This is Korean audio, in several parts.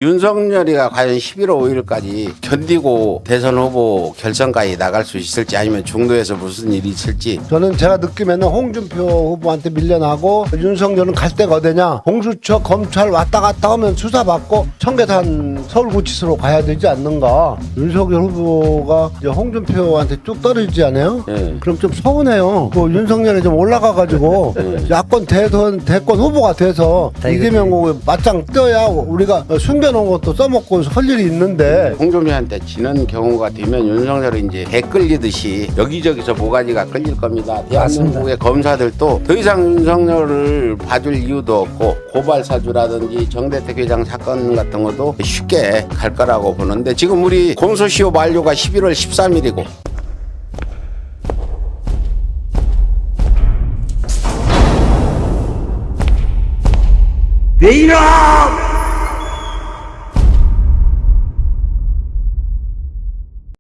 윤석열이가 과연 11월 5일까지 견디고 대선 후보 결선까지 나갈 수 있을지 아니면 중도에서 무슨 일이 있을지. 저는 제가 느끼면은 홍준표 후보한테 밀려나고 윤석열은 갈 데가 어디냐, 공수처 검찰 왔다 갔다 하면 수사받고 청계산 서울구치소로 가야 되지 않는가. 윤석열 후보가 이제 홍준표한테 쭉 떨어지지 않아요? 네. 그럼 좀 서운해요. 그 윤석열이 좀 올라가가지고 야권 대선 대권 후보가 돼서 이재명 후보 맞짱 떠야 우리가 숨겨놓은 것도 써먹고 할 일이 있는데. 홍준표한테 지는 경우가 되면 윤석열이 이제 개 끌리듯이 여기저기서 모가지가 끌릴 겁니다. 대한민국의 검사들도 더 이상 윤석열을 봐줄 이유도 없고 고발 사주라든지 정대택 회장 사건 같은 것도 쉽게 갈 거라고 보는데, 지금 우리 공소시효 만료가 11월 13일이고 내 이름!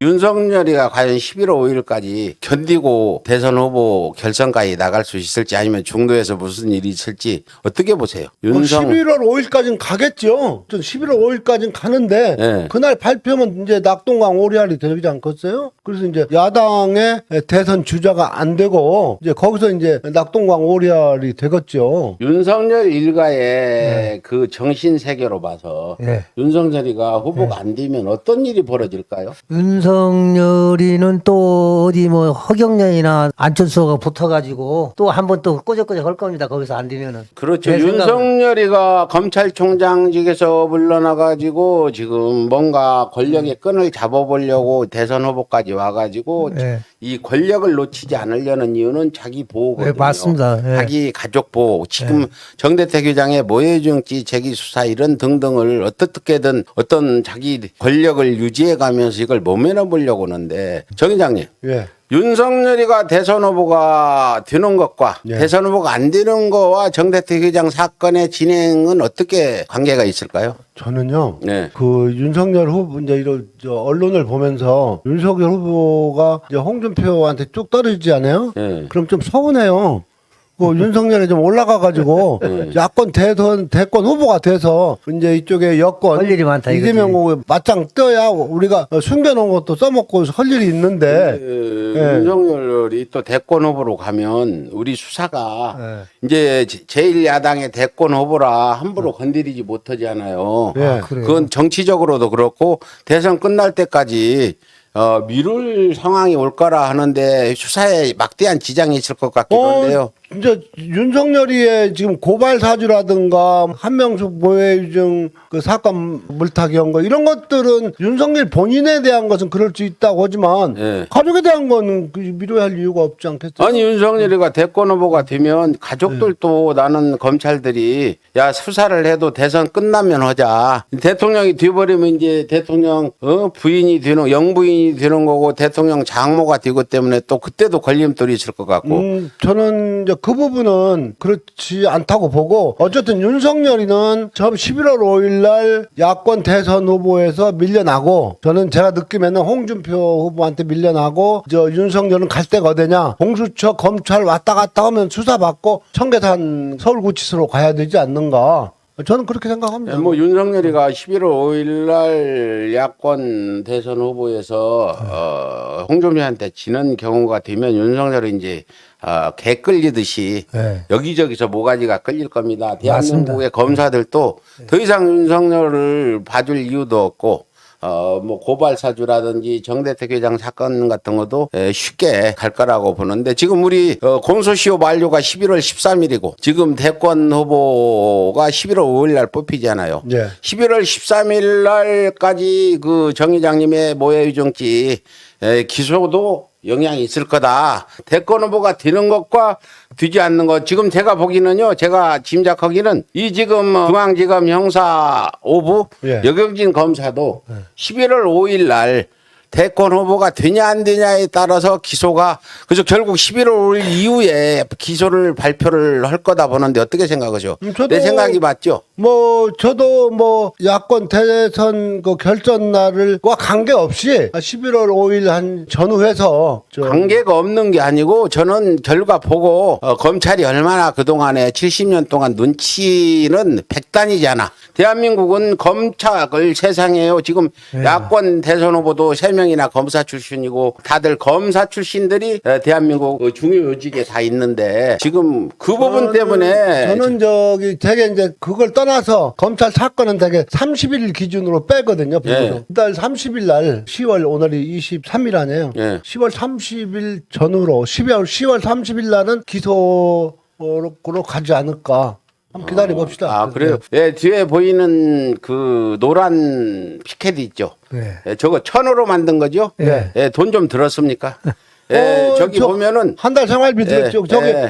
윤석열이가 과연 11월 5일까지 견디고 대선 후보 결선까지 나갈 수 있을지 아니면 중도에서 무슨 일이 있을지 어떻게 보세요? 11월 5일까지는 가겠죠. 전 11월 5일까지는 가는데 네. 그날 발표면 이제 낙동강 오리알이 되지 않겠어요? 그래서 이제 야당의 대선 주자가 안 되고 이제 거기서 이제 낙동강 오리알이 되겠죠. 윤석열 일가의 그 정신 세계로 봐서 네. 윤석열이가 후보가 안 되면 어떤 일이 벌어질까요? 윤석열이는 또 어디 뭐 허경영이나 안철수가 붙어가지고 또 한 번 또 꼬적꼬적 할 겁니다. 거기서 안 되면은. 그렇죠. 내 생각은. 윤석열이가 검찰총장직에서 물러나가지고 지금 뭔가 권력의 끈을 잡아보려고 대선 후보까지 와가지고 네. 이 권력을 놓치지 않으려는 이유는 자기 보호거든요. 네, 맞습니다. 네. 자기 가족 보호. 지금 정대택 회장의 모해중지 재기 수사 이런 등등을 어떻게든 어떤 자기 권력을 유지해가면서 이걸 모면해 보려고 하는데, 정 회장님. 예. 윤석열이가 대선 후보가 되는 것과 예. 대선 후보가 안 되는 거와 정대택 회장 사건의 진행은 어떻게 관계가 있을까요? 저는요. 네. 그 윤석열 후보 이제 이런 언론을 보면서 윤석열 후보가 이제 홍준표한테 쭉 떨어지지 않아요? 네. 그럼 좀 서운해요. 그 윤석열이 좀 올라가가지고 야권 대선 대권 후보가 돼서 이제 이쪽에 여권 할 일이 많다, 이거지. 이재명 후보 맞짱 떠야 우리가 숨겨놓은 것도 써먹고 할 일이 있는데. 윤석열이 또 대권 후보로 가면 우리 수사가 네. 이제 제1야당의 대권 후보라 함부로 건드리지 못하잖아요. 예. 그래요. 그건 정치적으로도 그렇고 대선 끝날 때까지 미룰 상황이 올 거라 하는데 수사에 막대한 지장이 있을 것 같기도 한데요. 이제 윤석열이의 지금 고발 사주라든가 한명숙 모해유증 그 사건 물타기 한 거 이런 것들은 윤석열 본인에 대한 것은 그럴 수 있다고 하지만 예. 가족에 대한 거는 미뤄야 할 이유가 없지 않겠어요? 아니 윤석열이가 대권 후보가 되면 가족들도 나는 검찰들이 야 수사를 해도 대선 끝나면 하자. 대통령이 돼버리면 이제 대통령 부인이 되는 영부인이 되는 거고 대통령 장모가 되고 때문에 또 그때도 걸림돌이 있을 것 같고. 저는 이제 그 부분은 그렇지 않다고 보고, 어쨌든 윤석열이는 처음 11월 5일 날 야권 대선 후보에서 밀려나고, 저는 제가 느끼면은 홍준표 후보한테 밀려나고 윤석열은 갈 데가 어디냐, 공수처 검찰 왔다 갔다 하면 수사받고 청계산 서울구치소로 가야 되지 않는가. 저는 그렇게 생각합니다. 뭐 윤석열이가 11월 5일 날 야권 대선 후보에서 홍준표한테 지는 경우가 되면 윤석열이 이제 개 끌리듯이 네. 여기저기서 모가지가 끌릴 겁니다. 대한민국의 맞습니다. 검사들도 더 이상 윤석열을 봐줄 이유도 없고 뭐 고발 사주라든지 정대택 회장 사건 같은 것도 쉽게 갈 거라고 보는데, 지금 우리 공소시효 만료가 11월 13일이고 지금 대권 후보가 11월 5일 날 뽑히잖아요. 예. 11월 13일 날까지 그 정 회장님의 모해유증죄 기소도 영향이 있을 거다. 대권 후보가 되는 것과 되지 않는 것. 지금 제가 보기는요, 제가 짐작하기는 이 지금 중앙지검 형사 5부 예. 여경진 검사도 11월 5일 날 대권 후보가 되냐 안 되냐에 따라서 기소가, 그래서 결국 11월 5일 이후에 기소를 발표를 할 거다 보는데 어떻게 생각하죠? 저도 내 생각이 맞죠? 뭐 저도 뭐 야권 대선 그 결전 날과 관계없이 11월 5일 한 전후해서 관계가 없는 게 아니고 저는 결과 보고 검찰이 얼마나 그동안에 70년 동안 눈치는 백단이잖아. 대한민국은 검찰을 세상에요. 지금 야권 대선 후보도 3명이나 검사 출신이고 다들 검사 출신들이 대한민국 중요 요직에 다 있는데 지금 그 부분 때문에 저는 저기 되게 이제 그걸 떠나서 검찰 사건은 되게 30일 기준으로 빼거든요. 예. 이달 30일 날 10월 오늘이 23일 아니에요. 예. 10월 30일 전후로 10월 30일 날은 기소로 가지 않을까. 한번 기다려 봅시다. 아, 그래요? 예, 뒤에 보이는 그 노란 피켓 있죠? 네. 예, 저거 천으로 만든 거죠? 네. 예, 돈 좀 들었습니까? 예, 저기 보면은 한 달 생활비 들었죠.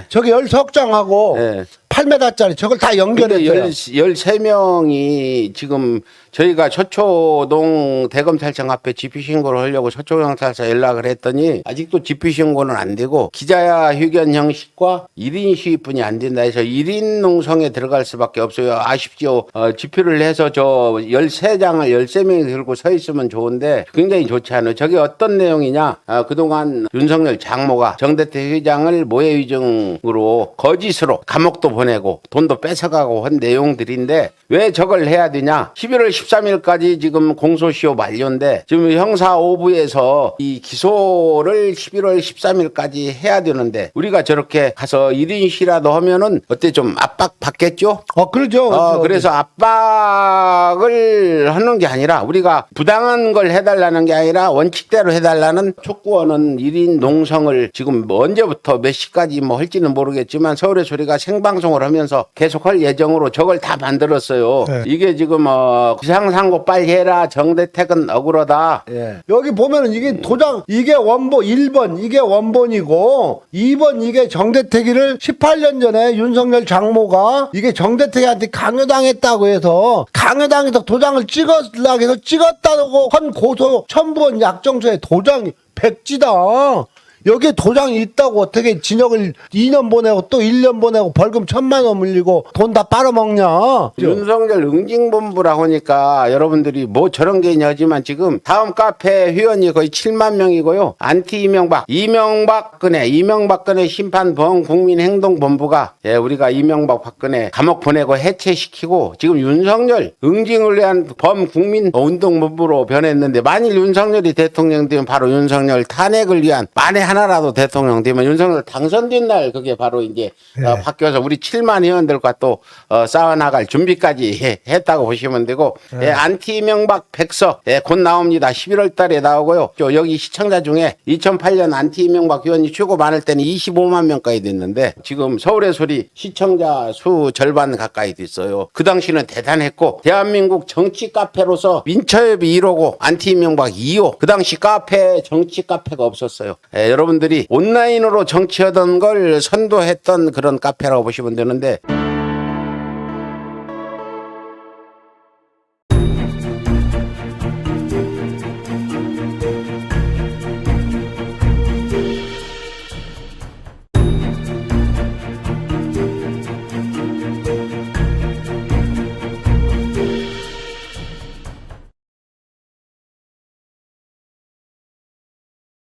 저기 10석장하고 예. 8m짜리 저걸 다 연결했어요. 13명이 지금 저희가 서초동 대검찰청 앞에 집회신고를 하려고 서초경찰서 연락을 했더니 아직도 집회신고는 안 되고 기자회견 형식과 1인 시위뿐이 안 된다 해서 1인 농성에 들어갈 수밖에 없어요. 아쉽죠. 집회를 해서 저 13장을 13명이 들고 서 있으면 좋은데 굉장히 좋지 않아요. 저게 어떤 내용이냐. 그동안 윤석열 장모가 정대태 회장을 모해위증으로 거짓으로 감옥도 보내고 돈도 뺏어가고 한 내용들인데 왜 저걸 해야 되냐. 11월 13일까지 지금 공소시효 만료인데 지금 형사 5부에서 이 기소를 11월 13일까지 해야 되는데 우리가 저렇게 가서 1인 시라도 하면은 어때 좀 압박 받겠죠? 그렇죠. 그래서 압박을 하는 게 아니라 우리가 부당한 걸 해달라는 게 아니라 원칙대로 해달라는 촉구하는 1인 농성을 지금 언제부터 몇 시까지 뭐 할지는 모르겠지만 서울의 소리가 생방송을 하면서 계속 할 예정으로 저걸 다 만들었어요. 네. 이게 지금 비상상고 빨리 해라. 정대택은 억울하다. 예. 여기 보면은 이게 도장 이게 원본 1번 이게 원본이고 2번 이게 정대택이를 18년 전에 윤석열 장모가 이게 정대택한테 강요당했다고 해서 강요당해서 도장을 찍으려고 해서 찍었다고 한 고소 첨부한 약정서에 도장이 백지다. 여기에 도장이 있다고 어떻게 징역을 2년 보내고 또 1년 보내고 벌금 1,000만 원 물리고 돈 다 빨아먹냐. 윤석열 응징본부라고 하니까 여러분들이 뭐 저런 게 있냐 하지만 지금 다음 카페 회원이 거의 7만 명이고요. 안티 이명박근혜 심판범 국민행동본부가 우리가 이명박 박근혜 감옥 보내고 해체시키고 지금 윤석열 응징을 위한 범국민운동본부로 변했는데 만일 윤석열이 대통령 되면 바로 윤석열 탄핵을 위한 만에 하나라도 대통령 되면 윤석열 당선된 날 그게 바로 이제 바뀌어서 우리 7만 회원들과 또 싸워나갈 준비까지 했다고 보시면 되고 안티 이명박 백서 곧 나옵니다. 11월 달에 나오고요. 여기 시청자 중에 2008년 안티 이명박 의원이 최고 많을 때는 25만 명까지 됐는데 지금 서울의 소리 시청자 수 절반 가까이 됐어요. 그 당시는 대단했고 대한민국 정치 카페로서 민처협이 1호고 안티 이명박 2호 그 당시 정치 카페가 없었어요. 여러분들이 온라인으로 정치하던 걸 선도했던 그런 카페라고 보시면 되는데